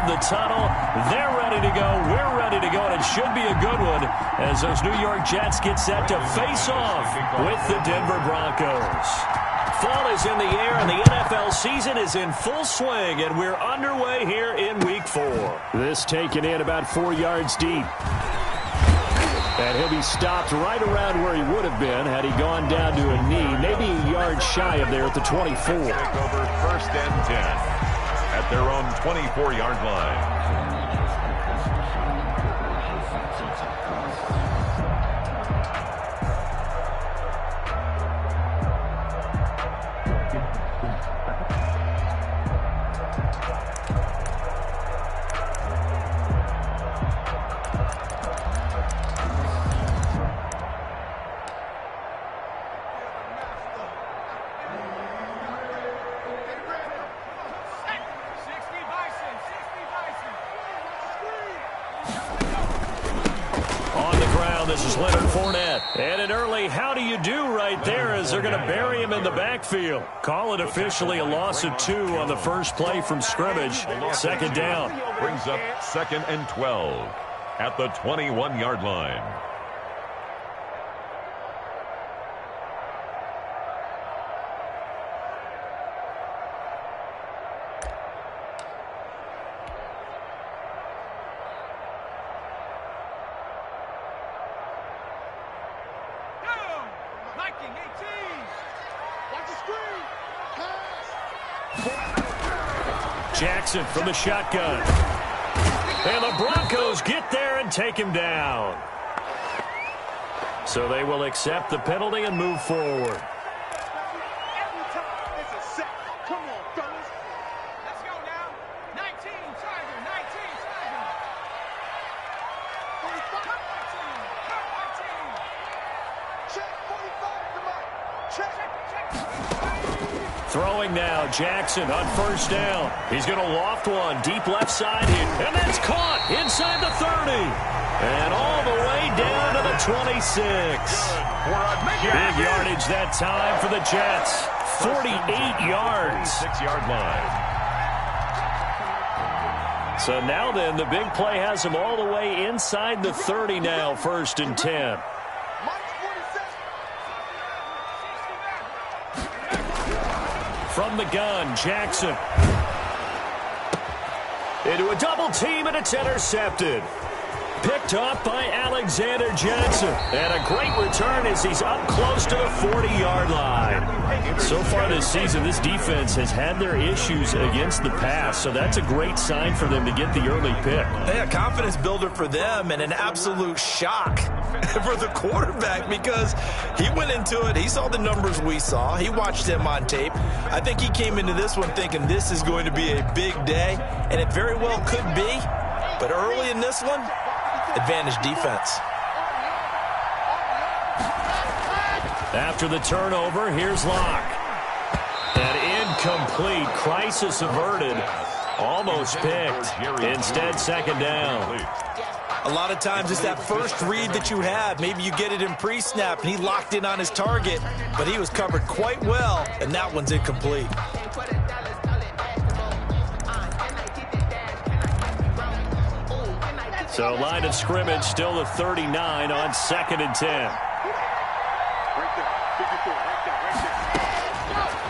the tunnel. They're ready to go. We're ready to go, and it should be a good one as those New York Jets get set to face off with the Denver Broncos. Fall is in the air, and the NFL season is in full swing, and we're underway here in Week 4. This taken in about 4 yards deep. And he'll be stopped right around where he would have been had he gone down to a knee, maybe a yard shy of there at the 24. Take over 1st and 10 at their own 24-yard line. This is Leonard Fournette. And an early how do you do right there as they're going to bury him in the backfield. Call it officially a loss of 2 on the first play from scrimmage. 2nd down. Brings up 2nd and 12 at the 21-yard line. Jackson from the shotgun. And the Broncos get there and take him down. So they will accept the penalty and move forward. Throwing now, Jackson on 1st down. He's going to loft one deep left side here. And that's caught inside the 30. And all the way down to the 26. Big yardage that time for the Jets. 48 yards. 6-yard line. So now then, the big play has him all the way inside the 30 now, 1st and 10. From the gun, Jackson. Into a double team, and it's intercepted. Picked off by Alexander Johnson. And a great return as he's up close to the 40-yard line. So far this season, this defense has had their issues against the pass, so that's a great sign for them to get the early pick. Yeah, confidence builder for them and an absolute shock for the quarterback because he went into it. He saw the numbers we saw. He watched them on tape. I think he came into this one thinking this is going to be a big day, and it very well could be. But early in this one, advantage defense. After the turnover, here's Locke. And incomplete. Crisis averted. Almost picked. Instead, 2nd down. A lot of times it's that first read that you have. Maybe you get it in pre-snap, and he locked in on his target, but he was covered quite well, and that one's incomplete. So line of scrimmage still the 39 on 2nd and 10.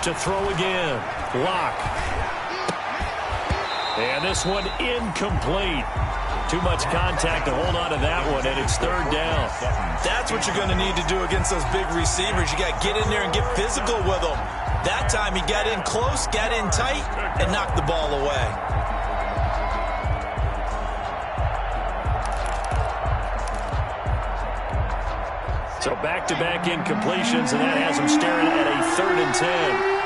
To throw again. Locke. And this one incomplete. Too much contact to hold on to that one, and it's 3rd down. That's what you're going to need to do against those big receivers. You got to get in there and get physical with them. That time he got in close, got in tight, and knocked the ball away. So back-to-back incompletions, and that has him staring at a 3rd and 10.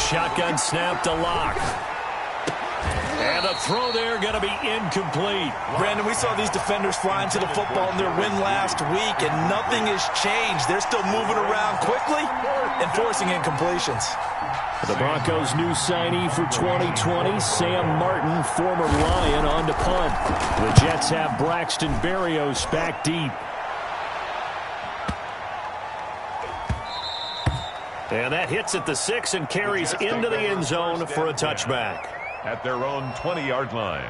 Shotgun snap to Locke. And the throw there going to be incomplete. Brandon, we saw these defenders flying to the football in their win last week, and nothing has changed. They're still moving around quickly and forcing incompletions. The Broncos' new signee for 2020, Sam Martin, former Lion, on to punt. The Jets have Braxton Berrios back deep. And that hits at the 6 and carries into the end zone for a touchback. At their own 20-yard line.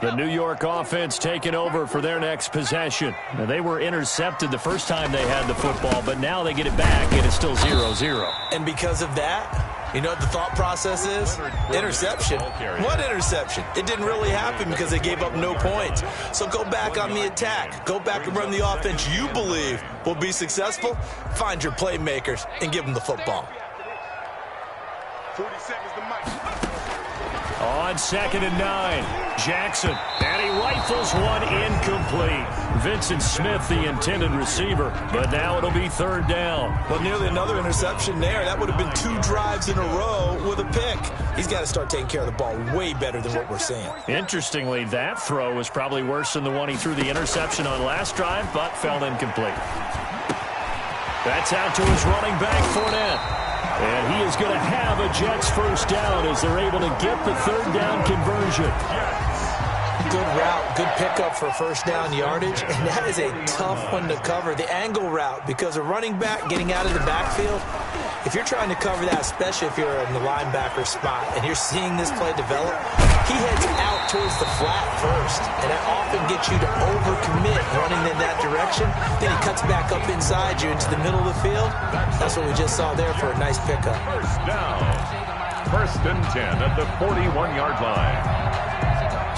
The New York offense taking over for their next possession. Now, they were intercepted the first time they had the football, but now they get it back, and it's still 0-0. And because of that, you know what the thought process is? Interception. What interception? It didn't really happen because they gave up no points. So go back on the attack. Go back and run the offense you believe will be successful. Find your playmakers and give them the football. 40 seconds to Mike. On 2nd and 9, Jackson, and he rifles one incomplete. Vincent Smith, the intended receiver, but now it'll be 3rd down. Well, nearly another interception there. That would have been 2 drives in a row with a pick. He's got to start taking care of the ball way better than what we're seeing. Interestingly, that throw was probably worse than the one he threw the interception on last drive, but fell incomplete. That's out to his running back, Fournette. And he is going to have a Jets first down as they're able to get the 3rd down conversion. Good route, good pickup for first down yardage, and that is a tough one to cover. The angle route, because a running back getting out of the backfield, if you're trying to cover that, especially if you're in the linebacker spot and you're seeing this play develop, he heads out towards the flat first, and that often gets you to overcommit running in that direction. Then he cuts back up inside you into the middle of the field. That's what we just saw there for a nice pickup. First down. 1st and 10 at the 41-yard line.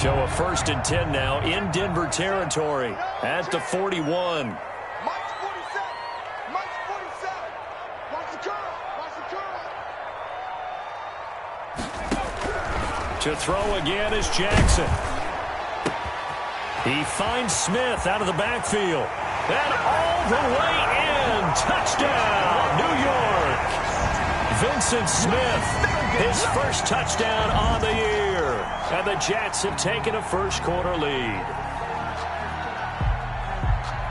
So a 1st and 10 now in Denver territory at the 41. Mike's 47. Mike's 47. Watch the curl. Watch the curl. To throw again is Jackson. He finds Smith out of the backfield. And all the way in. Touchdown, New York. Vincent Smith, his first touchdown on the year. And the Jets have taken a first-quarter lead.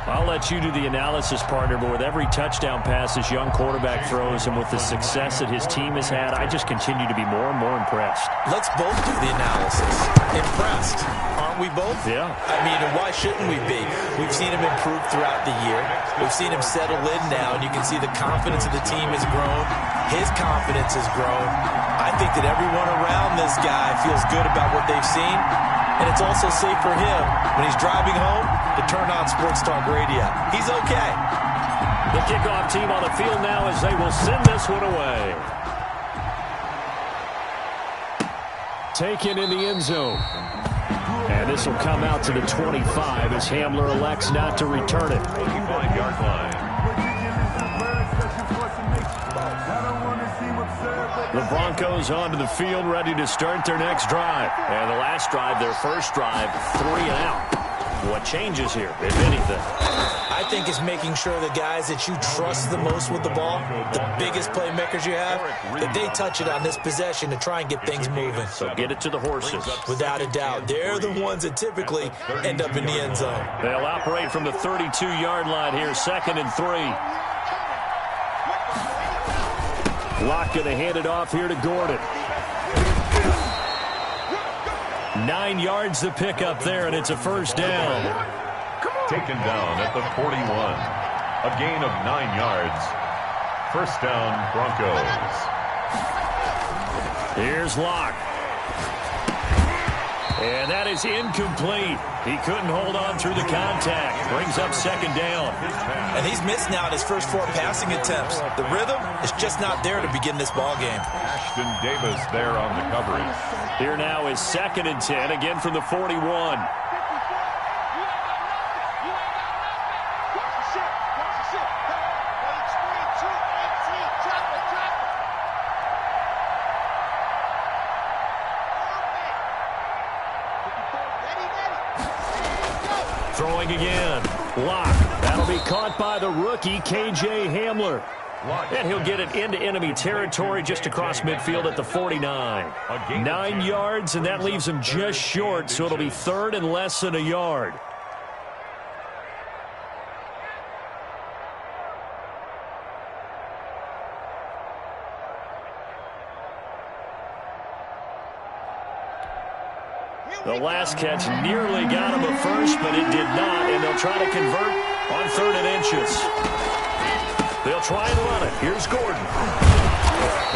I'll let you do the analysis, partner, but with every touchdown pass this young quarterback throws and with the success that his team has had, I just continue to be more and more impressed. Let's both do the analysis. Impressed, aren't we both? Yeah. I mean, and why shouldn't we be? We've seen him improve throughout the year. We've seen him settle in now, and you can see the confidence of the team has grown. His confidence has grown. I think that everyone around this guy feels good about what they've seen, and it's also safe for him when he's driving home to turn on Sports Talk Radio. He's okay. The kickoff team on the field now as they will send this one away. Taken in the end zone. And this will come out to the 25 as Hamler elects not to return it. 45-yard line. The Broncos onto the field, ready to start their next drive. And the last drive, their first drive, 3 and out. What changes here, if anything? I think it's making sure the guys that you trust the most with the ball, the biggest playmakers you have, that they touch it on this possession to try and get things moving. So get it to the horses. Without a doubt. They're the ones that typically end up in the end zone. They'll operate from the 32-yard line here, 2nd and 3. Locke going to hand it off here to Gordon. 9 yards to pick up there, and it's a first down. Taken down at the 41. A gain of 9 yards. First down, Broncos. Here's Locke. And that is incomplete. He couldn't hold on through the contact. Brings up 2nd down. And he's missed now in his first 4 passing attempts. The rhythm is just not there to begin this ball game. Ashton Davis there on the coverage. Here now is 2nd and 10, again from the 41. Throwing again. Locke. That'll be caught by the rookie, K.J. Hamler. And he'll get it into enemy territory just across midfield at the 49. 9 yards, and that leaves him just short, so it'll be 3rd and less than a yard. The last catch nearly got him a first, but it did not, and they'll try to convert on 3rd and inches. They'll try and run it. Here's Gordon.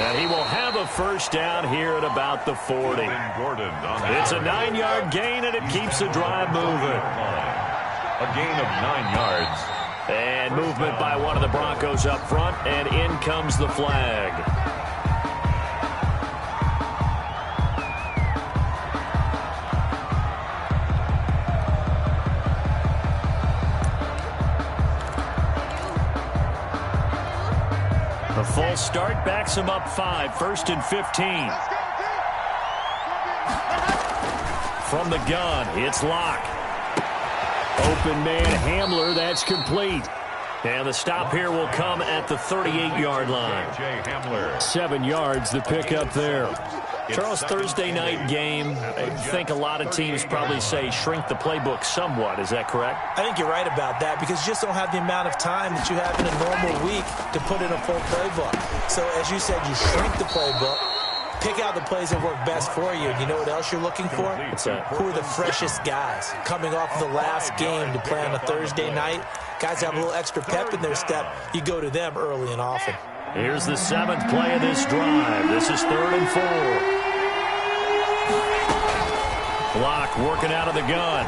And he will have a first down here at about the 40. It's a 9-yard gain, and it keeps the drive moving. A gain of 9 yards. And movement by one of the Broncos up front, and in comes the flag. A full start backs him up 5, 1st and 15. From the gun, it's Locke. Open man Hamler, that's complete. And the stop here will come at the 38-yard line. 7 yards, the pickup there. Charles, Thursday night game, I think a lot of teams probably say shrink the playbook somewhat. Is that correct? I think you're right about that because you just don't have the amount of time that you have in a normal week to put in a full playbook. So, as you said, you shrink the playbook, pick out the plays that work best for you. You know what else you're looking for? Who are the freshest guys coming off the last game to play on a Thursday night? Guys have a little extra pep in their step. You go to them early and often. Here's the 7th play of this drive. This is 3rd and 4. Locke working out of the gun.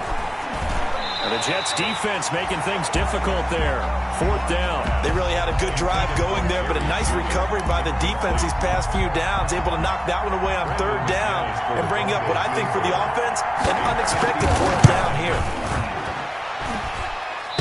And the Jets defense making things difficult there. 4th down. They really had a good drive going there, but a nice recovery by the defense these past few downs. Able to knock that one away on 3rd down and bring up what I think for the offense, an unexpected 4th down here.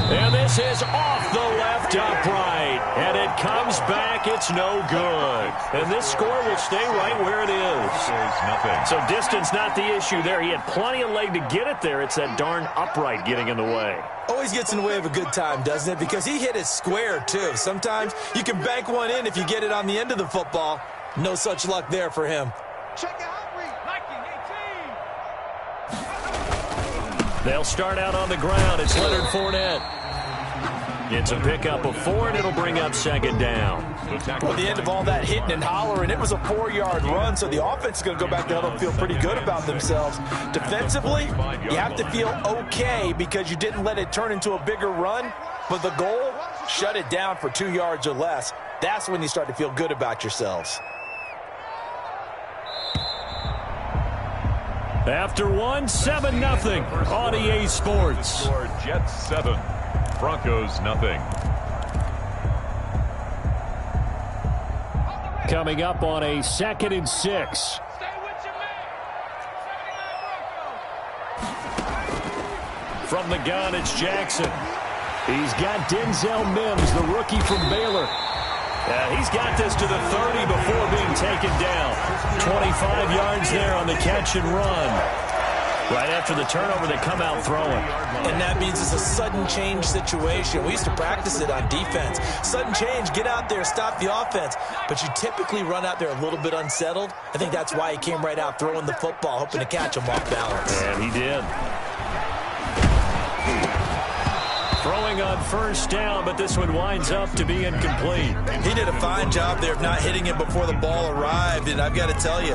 And this is off the left upright. And it comes back. It's no good. And this score will stay right where it is. So distance not the issue there. He had plenty of leg to get it there. It's that darn upright getting in the way. Always gets in the way of a good time, doesn't it? Because he hit it square, too. Sometimes you can bank one in if you get it on the end of the football. No such luck there for him. Check out read. They'll start out on the ground. It's Leonard Fournette. It's a pickup of 4, and it'll bring up 2nd down. At the end of all that hitting and hollering, it was a 4-yard run, so the offense is going to go back to huddle and feel pretty good about themselves. Defensively, you have to feel okay because you didn't let it turn into a bigger run, but the goal, shut it down for 2 yards or less. That's when you start to feel good about yourselves. After 1, 7-0 on EA Sports. Jets 7, Broncos nothing. Coming up on a 2nd and 6. From the gun, it's Jackson. He's got Denzel Mims, the rookie from Baylor. He's got this to the 30 before being taken down. 25 yards there on the catch and run. Right after the turnover, they come out throwing. And that means it's a sudden change situation. We used to practice it on defense. Sudden change, get out there, stop the offense. But you typically run out there a little bit unsettled. I think that's why he came right out throwing the football, hoping to catch him off balance. And he did. Throwing on 1st down, but this one winds up to be incomplete. He did a fine job there of not hitting it before the ball arrived, and I've got to tell you,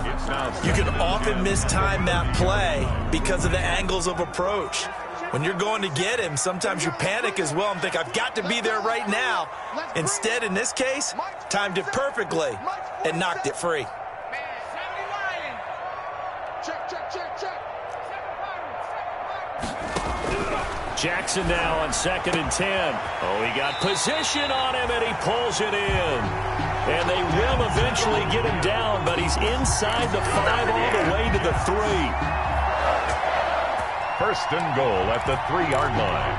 you can often mistime that play because of the angles of approach. When you're going to get him, sometimes you panic as well and think, I've got to be there right now. Instead, in this case, timed it perfectly and knocked it free. Jackson now on 2nd and 10. Oh, he got position on him, and he pulls it in. And they will eventually get him down, but he's inside the 5 all the way to the 3. 1st and goal at the 3-yard line.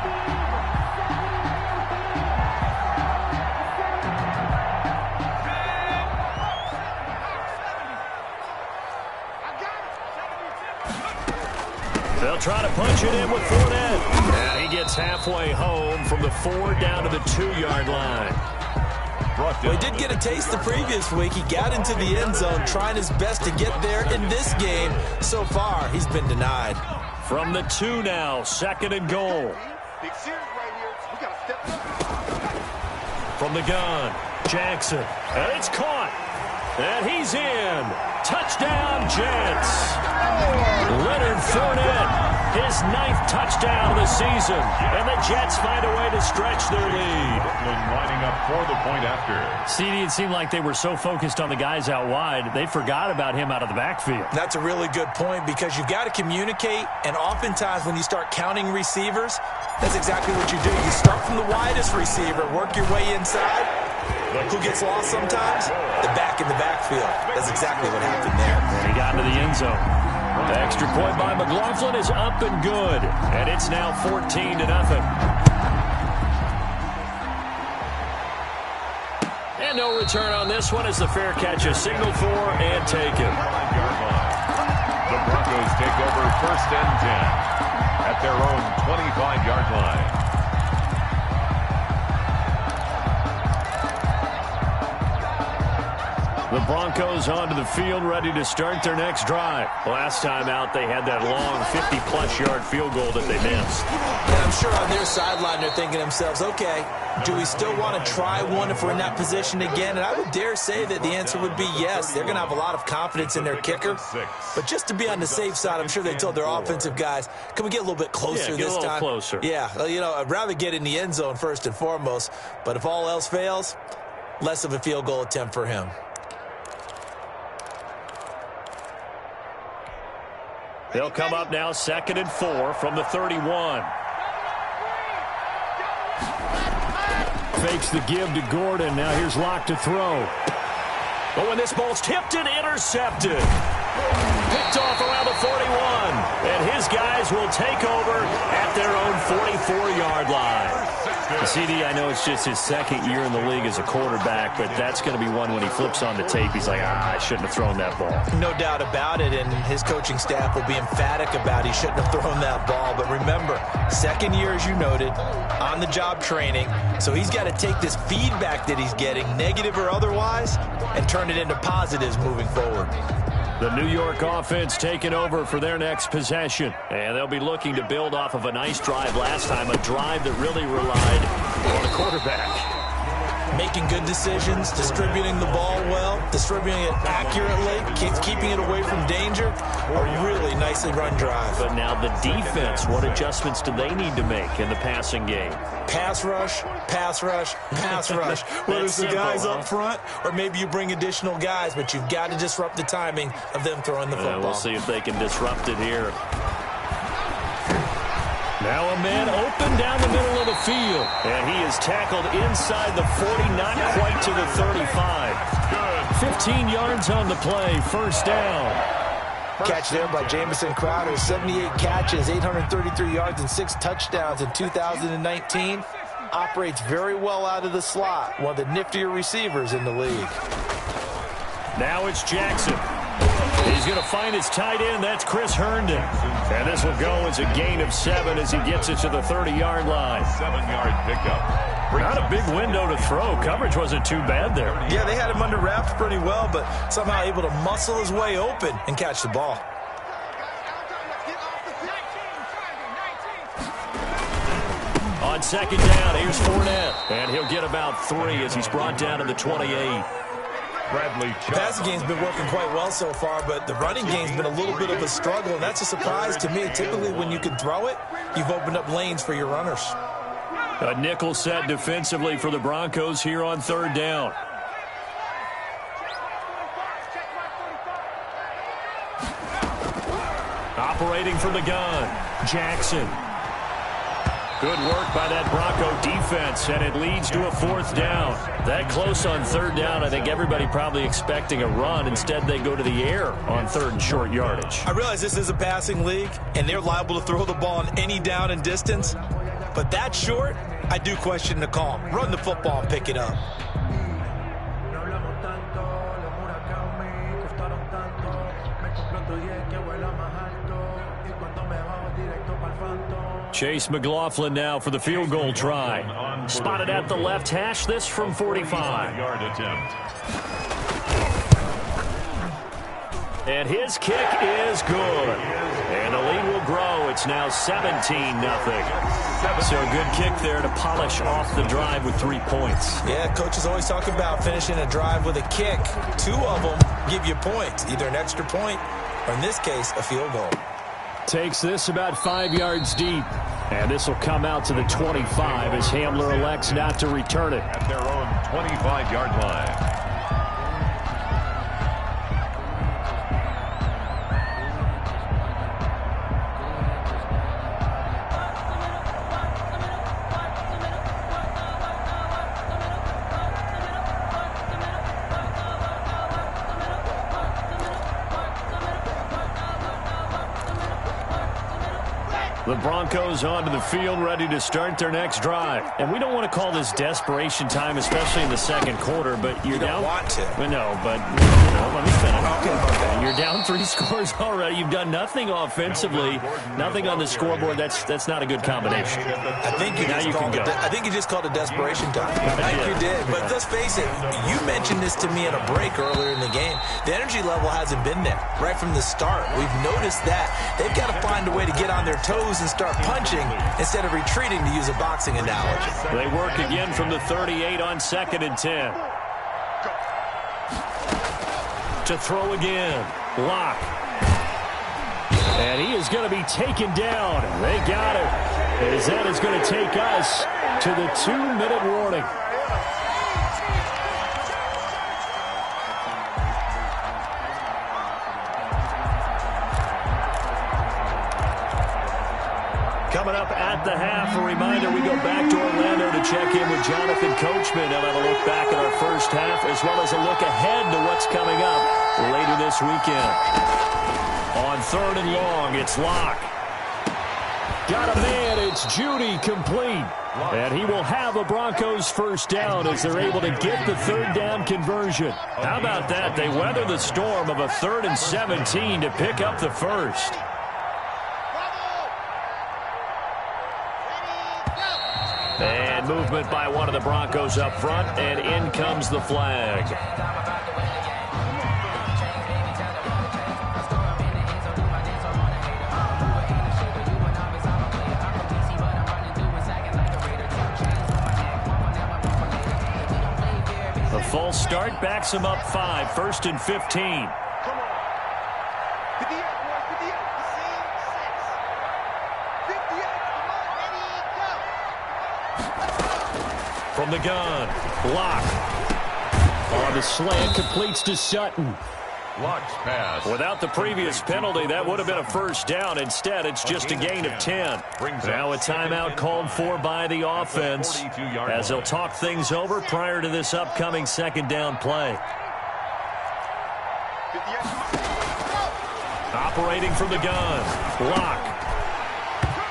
They'll try to punch it in with Fournette. And he gets halfway home from the 4 down to the 2-yard line. Well, he did get a taste the previous week. He got into the end zone trying his best to get there in this game. So far, he's been denied. From the 2 now, 2nd and goal. Big series right here. We got to step up. From the gun, Jackson. And it's caught. And he's in. Touchdown, Jets. Leonard Fournette, his 9th touchdown of the season. And the Jets find a way to stretch their lead. Lining up for the point after. CD, it seemed like they were so focused on the guys out wide, they forgot about him out of the backfield. That's a really good point because you've got to communicate, and oftentimes when you start counting receivers, that's exactly what you do. You start from the widest receiver, work your way inside. Who gets lost sometimes? The back in the backfield. That's exactly what happened there. And he got into the end zone. The extra point by McLaughlin is up and good. And it's now 14-0. And no return on this one as the fair catch is signaled for and taken. The Broncos take over 1st and 10 at their own 25-yard line. The Broncos onto the field, ready to start their next drive. Last time out, they had that long 50-plus yard field goal that they missed. And I'm sure on their sideline, they're thinking to themselves, okay, do we still want to try one if we're in that position again? And I would dare say that the answer would be yes. They're going to have a lot of confidence in their kicker. But just to be on the safe side, I'm sure they told their offensive guys, can we get a little bit closer this time? Closer. Yeah, well, you know, I'd rather get in the end zone first and foremost. But if all else fails, less of a field goal attempt for him. They'll come up now 2nd and 4 from the 31. Fakes the give to Gordon. Now here's Locke to throw. But when this ball's tipped and intercepted. Picked off around the 41. And his guys will take over at their own 44-yard line. CD, I know it's just his 2nd year in the league as a quarterback, but that's going to be one when he flips on the tape. He's like, I shouldn't have thrown that ball. No doubt about it, and his coaching staff will be emphatic about he shouldn't have thrown that ball. But remember, 2nd year, as you noted, on-the-job training, so he's got to take this feedback that he's getting, negative or otherwise, and turn it into positives moving forward. The New York offense taking over for their next possession. And they'll be looking to build off of a nice drive last time, a drive that really relied on the quarterback. Making good decisions, distributing the ball well, distributing it accurately, keeping it away from danger. A really nicely run drive. But now the defense, what adjustments do they need to make in the passing game? Pass rush, pass rush, pass rush. Whether it's the guys up front or maybe you bring additional guys, but you've got to disrupt the timing of them throwing the football. We'll see if they can disrupt it here. Now a man open down the middle of the field. And he is tackled inside the 40, not quite to the 35. 15 yards on the play, 1st down. Catch there by Jamison Crowder, 78 catches, 833 yards, and 6 touchdowns in 2019. Operates very well out of the slot, one of the niftier receivers in the league. Now it's Jackson. He's going to find his tight end. That's Chris Herndon. And this will go as a gain of 7 as he gets it to the 30-yard line. 7-yard pickup. Not a big window to throw. Coverage wasn't too bad there. Yeah, they had him under wraps pretty well, but somehow able to muscle his way open and catch the ball. On 2nd down, here's Fournette. And he'll get about 3 as he's brought down to the 28. Bradley The passing game's been working quite well so far, but the running game's been a little bit of a struggle, and that's a surprise to me. Typically, when you can throw it, you've opened up lanes for your runners. A nickel set defensively for the Broncos here on 3rd down. Operating from the gun, Jackson. Good work by that Bronco defense, and it leads to a 4th down. That close on 3rd down, I think everybody probably expecting a run. Instead, they go to the air on 3rd and short yardage. I realize this is a passing league, and they're liable to throw the ball on any down and distance. But that short, I do question the call. Run the football and pick it up. Chase McLaughlin now for the field goal try. Spotted at the left hash, this from 45. Yard attempt. And his kick is good. And the lead will grow it's now 17-0. So a good kick there to polish off the drive with 3 points. Yeah, coaches always talk about finishing a drive with a kick. 2 of them give you points, either an extra point or, in this case, a field goal. Takes this about 5 yards deep. And this will come out to the 25 as Hamler elects not to return it. At their own 25-yard line. The Broncos onto the field, ready to start their next drive. And we don't want to call this desperation time, especially in the second quarter, but you're down. You don't want to. No, but let me finish. Okay. You're down 3 scores already. You've done nothing offensively, nothing on the scoreboard. That's not a good combination. I think you just called it desperation time. I think you did. But let's face it, you mentioned this to me at a break earlier in the game. The energy level hasn't been there right from the start. We've noticed that. They've got to find a way to get on their toes and start punching instead of retreating, to use a boxing analogy. They work again from the 38 on 2nd and 10. To throw again. Lock. And he is going to be taken down. They got it. As that is going to take us to the 2-minute warning. Coming up at the half, a reminder, we go back to Orlando to check in with Jonathan Coachman. He'll have a look back at our first half as well as a look ahead to what's coming up later this weekend. On 3rd and long, it's Locke. Got a man, it's Judy, complete. And he will have a Broncos first down as they're able to get the 3rd down conversion. How about that? They weather the storm of a 3rd and 17 to pick up the first. And movement by one of the Broncos up front, and in comes the flag. A false start backs him up 5, 1st and 15. From the gun, Locke. On the slant, completes to Sutton. Locke's pass. Without the previous penalty, that would have been a first down. Instead, it's just a gain of 10. Now a timeout called for by the offense as they'll talk things over prior to this upcoming 2nd down play. Operating from the gun, Locke.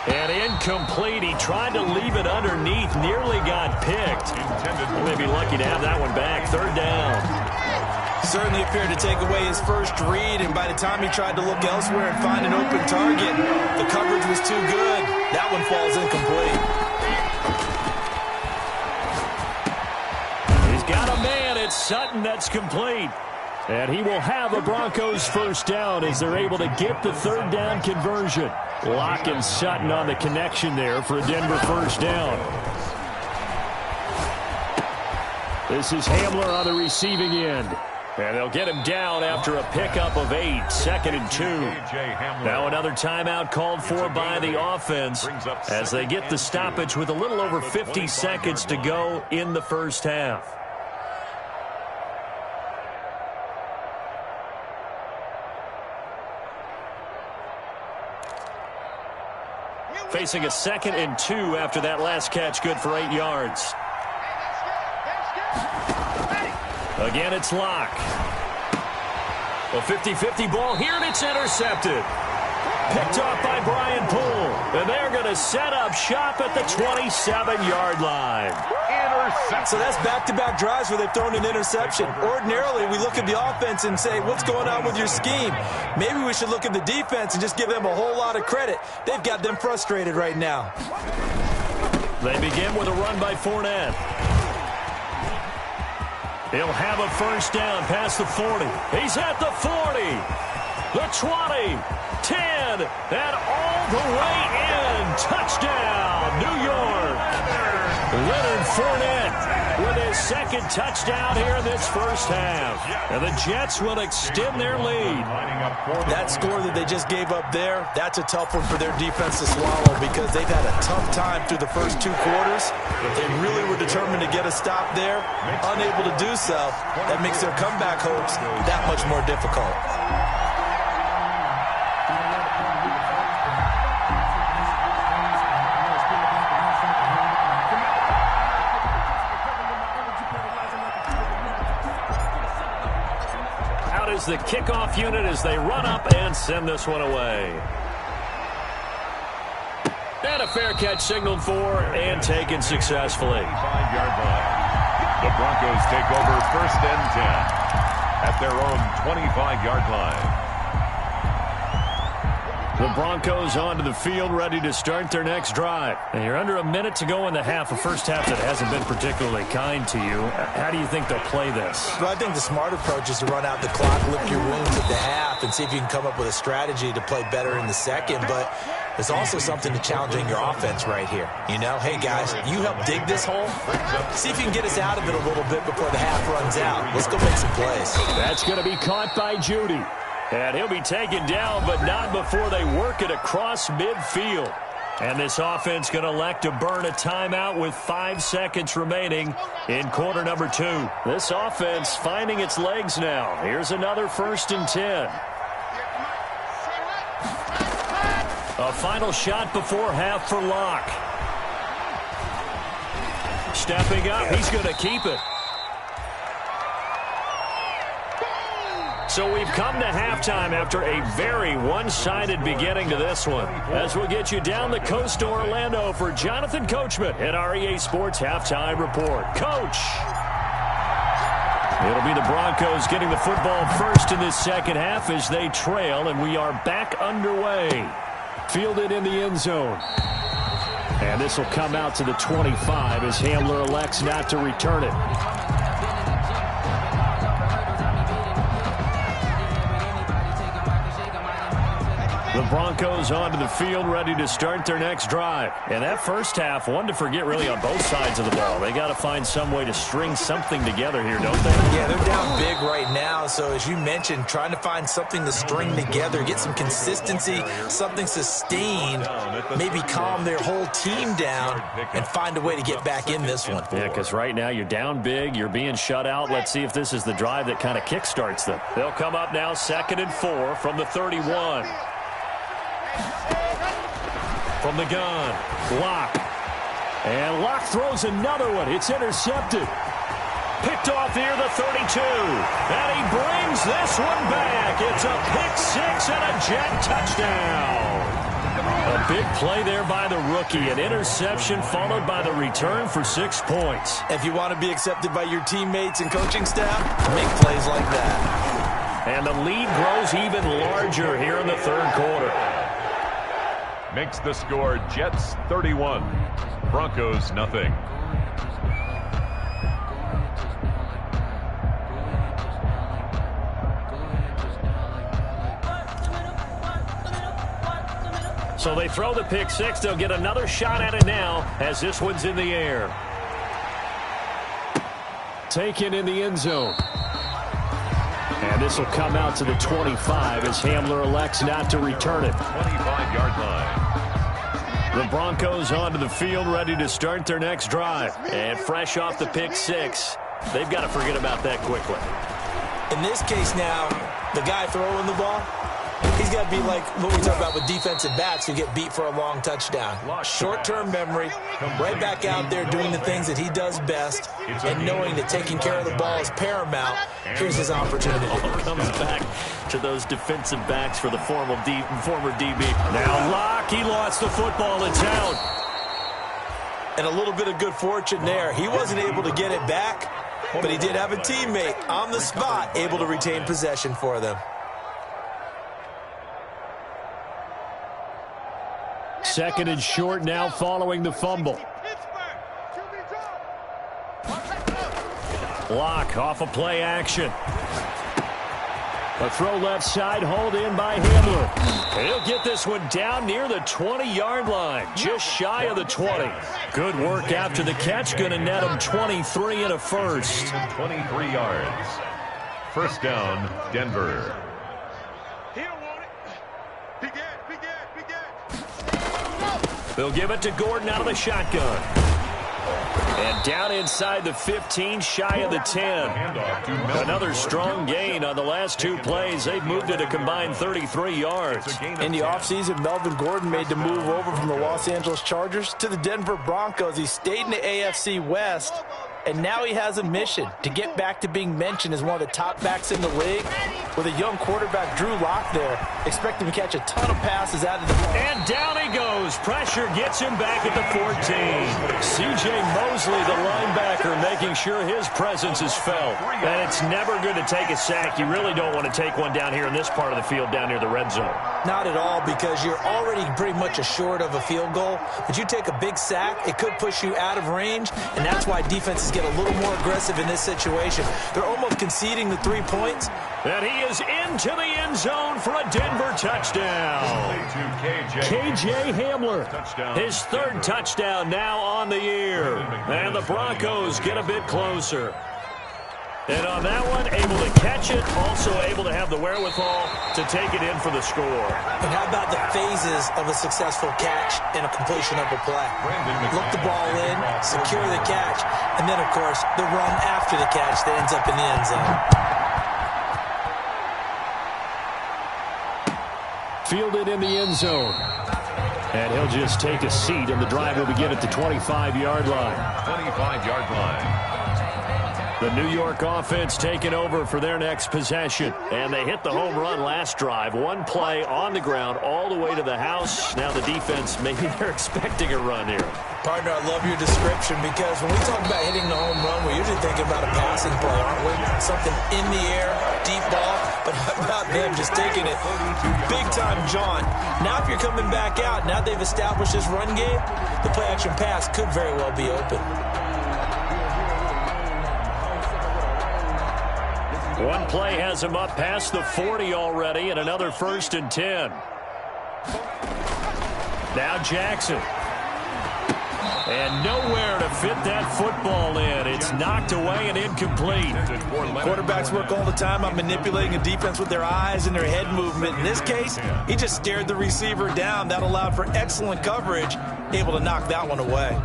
And incomplete. He tried to leave it underneath. Nearly got picked. He may be lucky to have that one back. 3rd down. Certainly appeared to take away his first read, and by the time he tried to look elsewhere and find an open target, the coverage was too good. That one falls incomplete. He's got a man. It's Sutton that's complete. And he will have a Broncos first down as they're able to get the 3rd down conversion. Locke and Sutton on the connection there for a Denver first down. This is Hamler on the receiving end. And they'll get him down after a pickup of 8, 2nd and 2. Now another timeout called for by the offense as they get the stoppage with a little over 50 seconds to go in the first half. Facing a 2nd and 2 after that last catch, good for 8 yards. Again, it's Locke. A 50-50 ball here, and it's intercepted. Picked off by Brian Poole. And they're going to set up shop at the 27-yard line. So that's back-to-back drives where they've thrown an interception. Ordinarily, we look at the offense and say, what's going on with your scheme? Maybe we should look at the defense and just give them a whole lot of credit. They've got them frustrated right now. They begin with a run by Fournette. He'll have a first down past the 40. He's at the 40. the 20, 10, and all the way in. Touchdown, New York. Leonard Fournette with his second touchdown here in this first half. And the Jets will extend their lead. That score that they just gave up there, that's a tough one for their defense to swallow because they've had a tough time through the first 2 quarters. They really were determined to get a stop there, unable to do so. That makes their comeback hopes that much more difficult. The kickoff unit as they run up and send this one away. And a fair catch signaled for and taken successfully. 5-yard line. The Broncos take over 1st and 10 at their own 25-yard line. The Broncos onto the field, ready to start their next drive. And you're under a minute to go in the half, a first half that hasn't been particularly kind to you. How do you think they'll play this? Well, I think the smart approach is to run out the clock, lick your wounds at the half, and see if you can come up with a strategy to play better in the second. But there's also something to challenging your offense right here. You know, hey, guys, you help dig this hole. See if you can get us out of it a little bit before the half runs out. Let's go make some plays. That's going to be caught by Judy. And he'll be taken down, but not before they work it across midfield. And this offense going to elect to burn a timeout with 5 seconds remaining in quarter number 2. This offense finding its legs now. Here's another 1st and 10. A final shot before half for Locke. Stepping up, he's going to keep it. So we've come to halftime after a very one-sided beginning to this one. As we'll get you down the coast to Orlando for Jonathan Coachman at our EA Sports Halftime Report. Coach! It'll be the Broncos getting the football first in this second half as they trail, and we are back underway. Fielded in the end zone. And this will come out to the 25 as Hamler elects not to return it. The Broncos onto the field, ready to start their next drive. And that first half, one to forget really on both sides of the ball. They got to find some way to string something together here, don't they? Yeah, they're down big right now. So as you mentioned, trying to find something to string together, get some consistency, something sustained, maybe calm their whole team down and find a way to get back in this one. Yeah, because right now you're down big, you're being shut out. Let's see if this is the drive that kind of kickstarts them. They'll come up now 2nd and 4 from the 31. From the gun, Locke. And Locke throws another one. It's intercepted. Picked off near the 32. And he brings this one back. It's a pick 6 and a Jet touchdown. A big play there by the rookie. An interception followed by the return for 6 points. If you want to be accepted by your teammates and coaching staff, make plays like that. And the lead grows even larger here in the 3rd quarter. Makes the score Jets 31, Broncos nothing. So they throw the pick 6. They'll get another shot at it now as this one's in the air. Taken in the end zone. And this will come out to the 25 as Hamler elects not to return it. 25-yard line. The Broncos onto the field, ready to start their next drive. And fresh off the pick 6, they've got to forget about that quickly. In this case now, the guy throwing the ball, he's got to be like what we talk about with defensive backs who get beat for a long touchdown. Short-term memory, right back out there doing the things that he does best, and knowing that taking care of the ball is paramount. Here's his opportunity. All comes back to those defensive backs for the former DB. Now Locke, he lost the football. It's out. And a little bit of good fortune there. He wasn't able to get it back, but he did have a teammate on the spot able to retain possession for them. 2nd and short now following the fumble. Locke off a play action. A throw left side, hauled in by Hamler. He'll get this one down near the 20-yard line, just shy of the 20. Good work after the catch, going to net him 23 and a first. 23 yards. First down, Denver. They'll give it to Gordon out of the shotgun. And down inside the 15, shy of the 10. Another strong gain on the last two plays. They've moved it a combined 33 yards. In the offseason, Melvin Gordon made the move over from the Los Angeles Chargers to the Denver Broncos. He stayed in the AFC West, and now he has a mission to get back to being mentioned as one of the top backs in the league. With a young quarterback, Drew Lock there, expect him to catch a ton of passes out of the ball. And down he goes. Pressure gets him back at the 14. C.J. Mosley, the linebacker, making sure his presence is felt. And it's never good to take a sack. You really don't want to take one down here in this part of the field, down near the red zone. Not at all, because you're already pretty much assured of a field goal. But you take a big sack, it could push you out of range, and that's why defenses get a little more aggressive in this situation. They're almost conceding the 3 points. And he is into the end zone for a Denver touchdown. KJ Hamler, his third touchdown now on the year. And the Broncos get a bit closer. And on that one, able to catch it, also able to have the wherewithal to take it in for the score. And how about the phases of a successful catch and a completion of a play? Look the ball in, secure the catch, and then, of course, the run after the catch that ends up in the end zone. Fielded in the end zone. And he'll just take a seat, and the drive will begin at the 25-yard line. 25-yard line. The New York offense taking over for their next possession. And they hit the home run last drive. One play on the ground all the way to the house. Now the defense, maybe they're expecting a run here. Partner, I love your description, because when we talk about hitting the home run, we're usually thinking about a passing play, aren't we? Something in the air, deep ball. But how about them just taking it big time, John? Now if you're coming back out, now they've established this run game, the play-action pass could very well be open. One play has him up past the 40 already, and another 1st and 10. Now Jackson. And nowhere to fit that football in. It's knocked away and incomplete. Quarterbacks work all the time on manipulating a defense with their eyes and their head movement. In this case, he just stared the receiver down. That allowed for excellent coverage, able to knock that one away.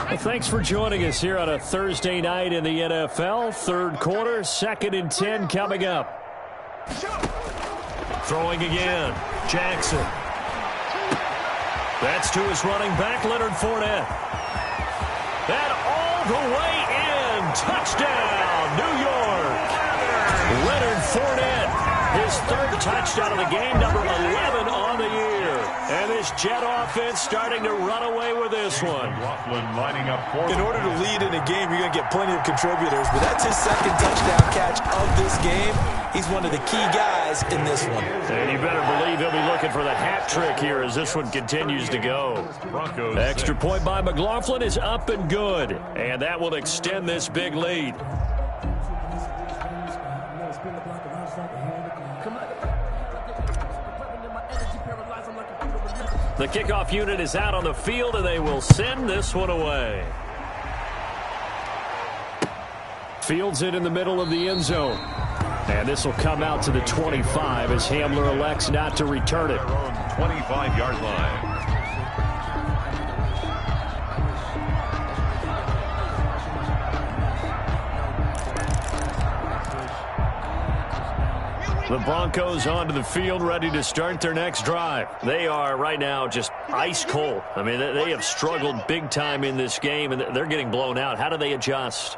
Well, thanks for joining us here on a Thursday night in the NFL. Third quarter, 2nd and 10 coming up. Throwing again, Jackson. That's to his running back, Leonard Fournette. And all the way in. Touchdown, New York. Leonard Fournette, his third touchdown of the game, number 11 on the year. And this Jet offense starting to run away with this one. Lining up for in order to lead in a game, you're going to get plenty of contributors, but that's his second touchdown catch of this game. He's one of the key guys in this one. And you better believe he'll be looking for the hat trick here as this one continues to go. Broncos. Extra point by McLaughlin is up and good. And that will extend this big lead. The kickoff unit is out on the field, and they will send this one away. Fields it in the middle of the end zone. And this will come out to the 25 as Hamler elects not to return it. 25-yard line. The Broncos onto the field, ready to start their next drive. They are right now just ice cold. I mean, they have struggled big time in this game, and they're getting blown out. How do they adjust?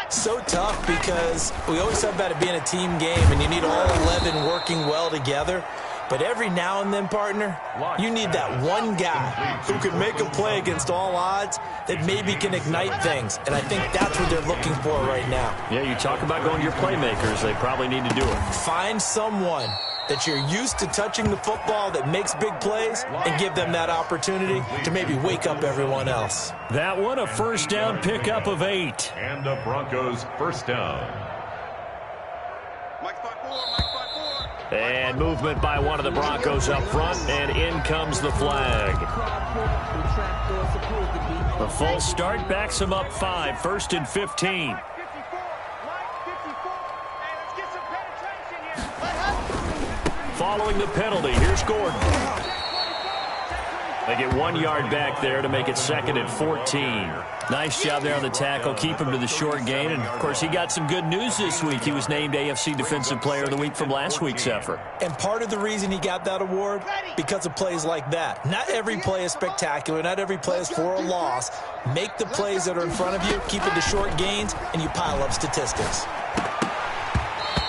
So tough, because we always talk about it being a team game, and you need all 11 working well together. But every now and then, partner, you need that one guy who can make a play against all odds that maybe can ignite things. And I think that's what they're looking for right now. Yeah, you talk about going to your playmakers. They probably need to do it. Find someone that you're used to touching the football that makes big plays and give them that opportunity to maybe wake up everyone else. That one, a first down pickup of 8. And the Broncos first down. And movement by one of the Broncos up front, and in comes the flag. The false start backs him up 5, 1st and 15. Following the penalty, here's Gordon. They get 1 yard back there to make it 2nd and 14. Nice job there on the tackle. Keep him to the short gain. And, of course, he got some good news this week. He was named AFC Defensive Player of the Week from last week's effort. And part of the reason he got that award, because of plays like that. Not every play is spectacular. Not every play is for a loss. Make the plays that are in front of you, keep it to short gains, and you pile up statistics.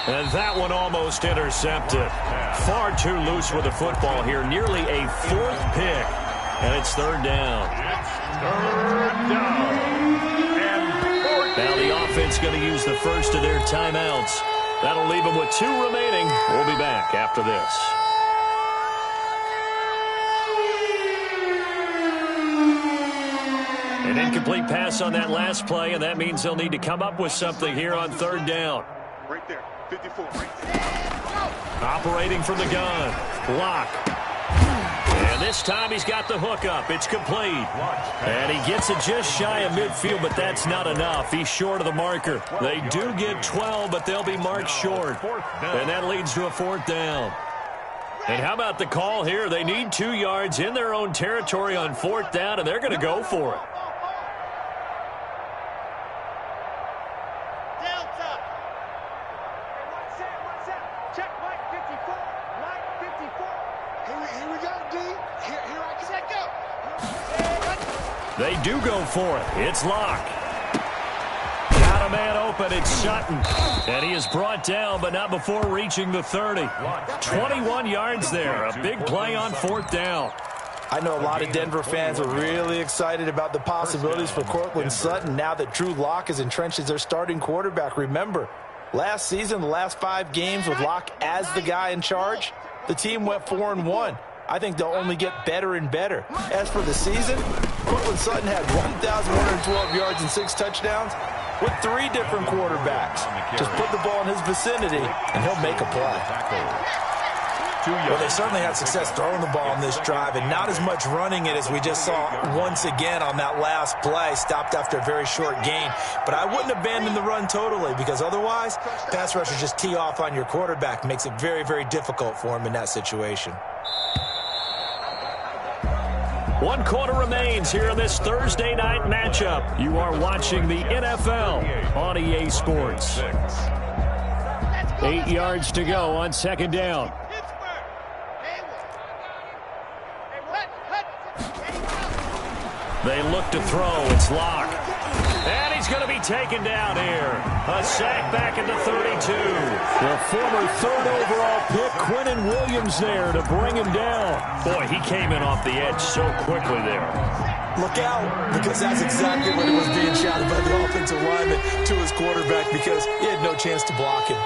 And that one almost intercepted. Far too loose with the football here. Nearly a 4th pick. And it's 3rd down. Third down. And Now the offense going to use the first of their timeouts. That'll leave them with 2 remaining. We'll be back after this. An incomplete pass on that last play, and that means they'll need to come up with something here on 3rd down. Right there, 54, right there. Operating from the gun. Lock. And this time he's got the hook up. It's complete. And he gets it just shy of midfield, but that's not enough. He's short of the marker. They do get 12, but they'll be marked short. And that leads to a 4th down. And how about the call here? They need 2 yards in their own territory on 4th down, and they're going to go for it. They do go for it. It's Locke. Got a man open. It's Sutton. And he is brought down, but not before reaching the 30. 21 yards there. A big play on 4th down. I know a lot of Denver fans are really excited about the possibilities for Courtland Sutton now that Drew Lock is entrenched as their starting quarterback. Remember, last season, the last 5 games with Lock as the guy in charge, the team went 4-1. I think they'll only get better and better. As for the season, Courtland Sutton had 1,112 yards and 6 touchdowns with 3 different quarterbacks. Just put the ball in his vicinity, and he'll make a play. Well, they certainly had success throwing the ball on this drive, and not as much running it as we just saw once again on that last play, stopped after a very short gain. But I wouldn't abandon the run totally, because otherwise, pass rushers just tee off on your quarterback. Makes it very, very difficult for him in that situation. 1 quarter remains here in this Thursday night matchup. You are watching the NFL on EA Sports. 8 yards to go on 2nd down. They look to throw. It's Locke. And he's going to be taken down here. A sack back at the 32. The former 3rd overall pick, Quinnen Williams, there to bring him down. Boy, he came in off the edge so quickly there. Look out, because that's exactly what it was being shouted by the offensive lineman to his quarterback, because he had no chance to block him.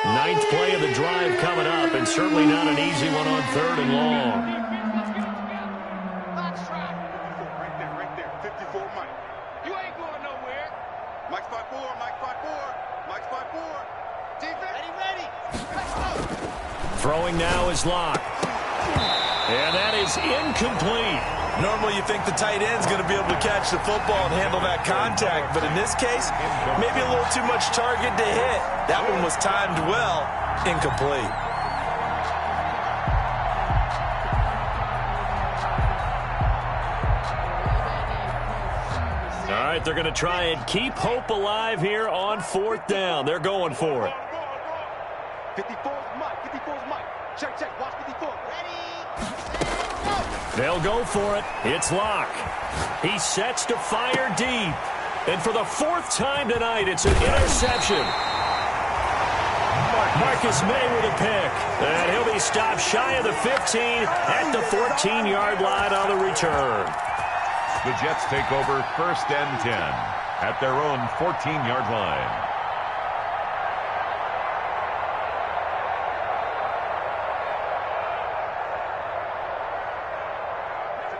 Ninth play of the drive coming up, and certainly not an easy one on 3rd and long. Right there, 54, Mike. You ain't going nowhere. Mike 5-4, Mike 5-4, Mike 5-4. Defense. Ready. Let's go. Throwing now is Locke. And that is incomplete. Normally you think the tight end's going to be able to catch the football and handle that contact, but in this case, maybe a little too much target to hit. That one was timed well, incomplete. All right, they're going to try and keep hope alive here on 4th down. They're going for it. 54's Mike, 54's Mike. Check, watch 54. Ready. They'll go for it. It's Locke. He sets to fire deep. And for the 4th time tonight, it's an interception. Marcus May with a pick. And he'll be stopped shy of the 15 at the 14-yard line on the return. The Jets take over 1st and 10 at their own 14-yard line.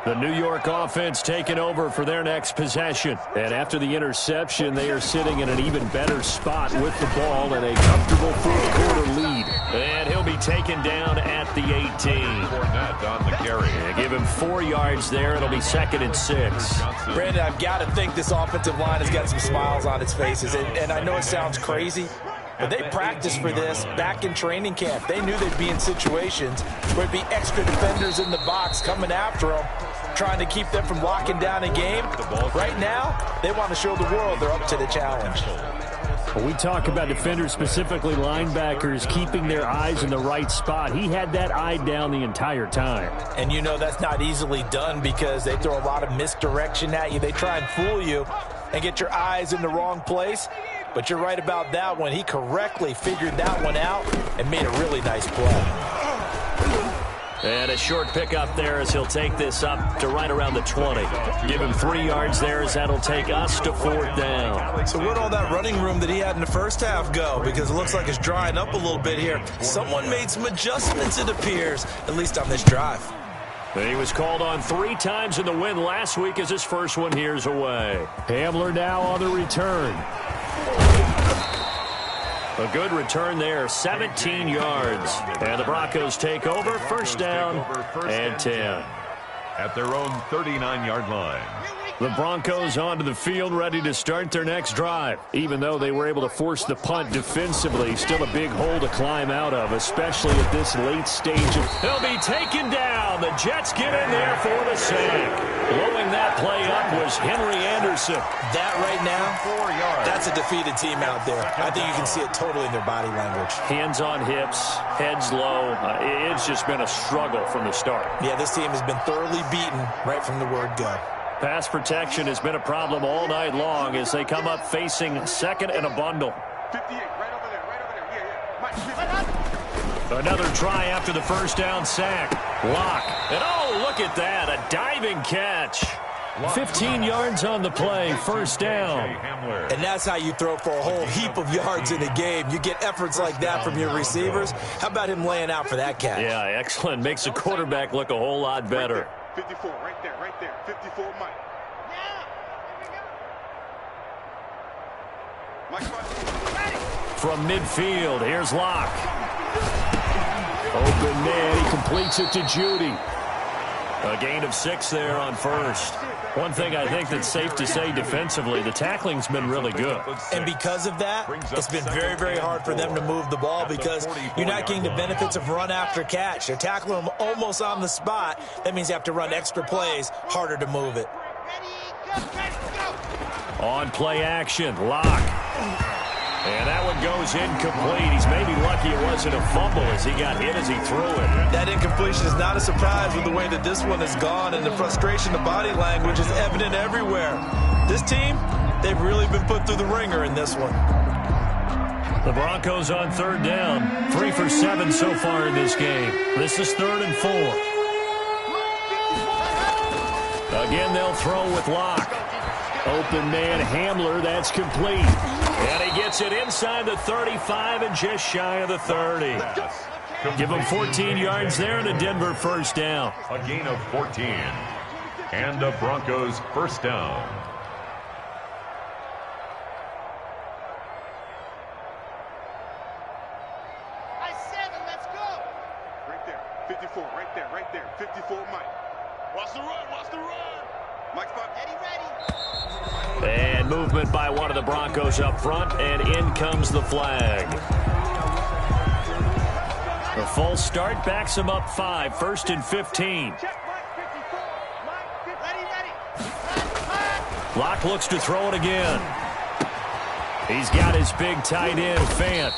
The New York offense taking over for their next possession. And after the interception, they are sitting in an even better spot with the ball and a comfortable fourth-quarter lead. And he'll be taken down at the 18. Fournette on the carry. Yeah, give him 4 yards there. It'll be 2nd and 6. Brandon, I've got to think this offensive line has got some smiles on its faces. And I know it sounds crazy, but they practiced for this back in training camp. They knew they'd be in situations where it'd be extra defenders in the box coming after them, trying to keep them from locking down a game. Right now, they want to show the world they're up to the challenge. When we talk about defenders, specifically linebackers, keeping their eyes in the right spot, he had that eye down the entire time. And you know that's not easily done because they throw a lot of misdirection at you. They try and fool you and get your eyes in the wrong place. But you're right about that one. He correctly figured that one out and made a really nice play. And a short pickup there as he'll take this up to right around the 20. Give him 3 yards there as that'll take us to 4th down. So where'd all that running room that he had in the first half go? Because it looks like it's drying up a little bit here. Someone made some adjustments, it appears, at least on this drive. He was called on 3 times in the win last week as his first one here's away. Hamler now on the return. A good return there, 17 yards. And the Broncos take over, 1st down and 10. At their own 39-yard line. The Broncos onto the field, ready to start their next drive. Even though they were able to force the punt defensively, still a big hole to climb out of, especially at this late stage. They'll be taken down. The Jets get in there for the sack. Blowing that play up was Henry Anderson. That right now, 4 yards. that's a defeated team out there. I think you can see it totally in their body language. Hands on hips, heads low. It's just been a struggle from the start. Yeah, this team has been thoroughly beaten right from the word go. Pass protection has been a problem all night long as they come up facing 2nd and a bundle. 58, right over there, right over there. Yeah. Another try after the 1st down sack. Lock. And oh, look at that. A diving catch. 15 yards on the play. 1st down. And that's how you throw for a whole heap of yards in a game. You get efforts like that from your receivers. How about him laying out for that catch? Yeah, excellent. Makes the quarterback look a whole lot better. 54, right there. 54, Mike. From midfield, here's Locke. Open man, he completes it to Judy. A gain of 6 there on 1st. One thing I think that's safe to say defensively, the tackling's been really good. And because of that, it's been very, very hard for them to move the ball because you're not getting the benefits of run after catch. They're tackling them almost on the spot. That means you have to run extra plays, harder to move it. On play action, Locke. And that one goes incomplete. He's maybe lucky it wasn't a fumble as he got hit as he threw it. That incompletion is not a surprise with the way that this one has gone, and the frustration, the body language is evident everywhere. This team, they've really been put through the ringer in this one. The Broncos on 3rd down. 3 for 7 so far in this game. This is 3rd and 4. Again, they'll throw with Locke. Open man, Hamler, that's complete. And he gets it inside the 35 and just shy of the 30. Give him 14 yards there and a Denver 1st down. A gain of 14. And the Broncos 1st down. Let's go. Right there. 54, right there. 54, Mike. Watch the run. Mike spot. Eddie ready. And movement by one of the Broncos up front, and in comes the flag. The false start backs him up 5, 1st and 15. Locke looks to throw it again. He's got his big tight end, Fant.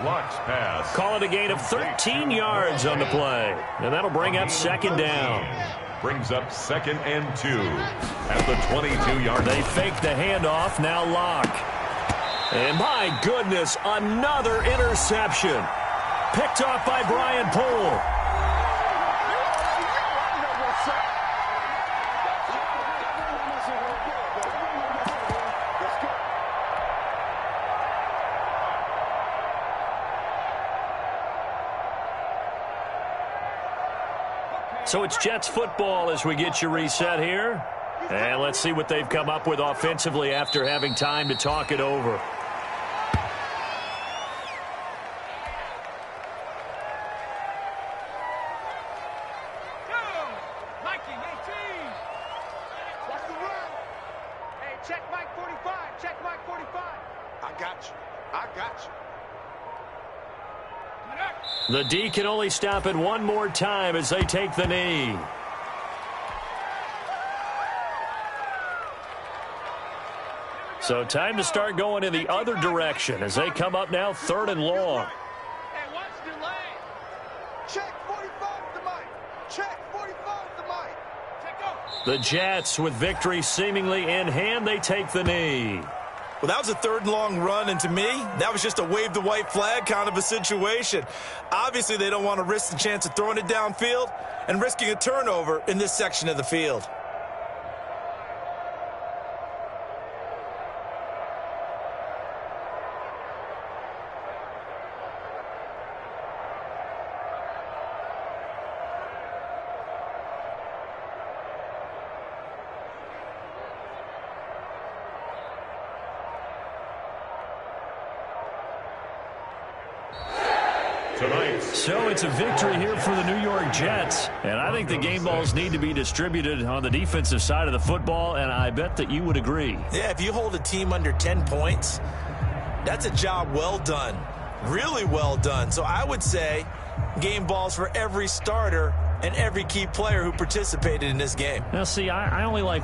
Locke's pass. Call it a gain of 13 yards on the play. And that'll bring up 2nd down. Brings up 2nd and 2 at the 22-yard line. They fake the handoff. Now Locke. And my goodness, another interception. Picked off by Brian Poole. So it's Jets football as we get you reset here. And let's see what they've come up with offensively after having time to talk it over. The D can only stop it one more time as they take the knee. So time to start going in the other direction as they come up now 3rd and long. Hey, watch delay. Check 45 to Mike. Check 45 to Mike. Take off. The Jets with victory seemingly in hand, they take the knee. Well, that was a 3rd and long run, and to me, that was just a wave the white flag kind of a situation. Obviously, they don't want to risk the chance of throwing it downfield and risking a turnover in this section of the field. So it's a victory here for the New York Jets. And I think the game balls need to be distributed on the defensive side of the football, and I bet that you would agree. Yeah, if you hold a team under 10 points, that's a job well done. Really well done. So I would say game balls for every starter and every key player who participated in this game. Now, see, I only like